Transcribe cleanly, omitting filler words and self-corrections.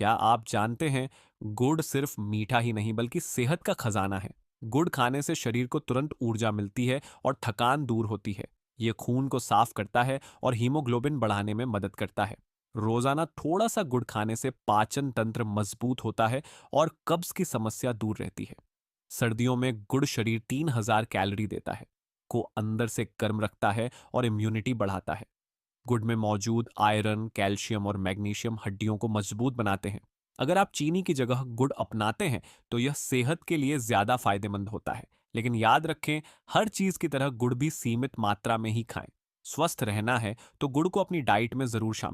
क्या आप जानते हैं, गुड़ सिर्फ मीठा ही नहीं बल्कि सेहत का खजाना है। गुड़ खाने से शरीर को तुरंत ऊर्जा मिलती है और थकान दूर होती है। ये खून को साफ करता है और हीमोग्लोबिन बढ़ाने में मदद करता है। रोजाना थोड़ा सा गुड़ खाने से पाचन तंत्र मजबूत होता है और कब्ज की समस्या दूर रहती है। सर्दियों में गुड़ शरीर 3000 कैलोरी देता है, को अंदर से गर्म रखता है और इम्यूनिटी बढ़ाता है। गुड़ में मौजूद आयरन, कैल्शियम और मैग्नीशियम हड्डियों को मजबूत बनाते हैं। अगर आप चीनी की जगह गुड़ अपनाते हैं, तो यह सेहत के लिए ज्यादा फायदेमंद होता है। लेकिन याद रखें, हर चीज की तरह गुड़ भी सीमित मात्रा में ही खाएं। स्वस्थ रहना है तो गुड़ को अपनी डाइट में जरूर शामिल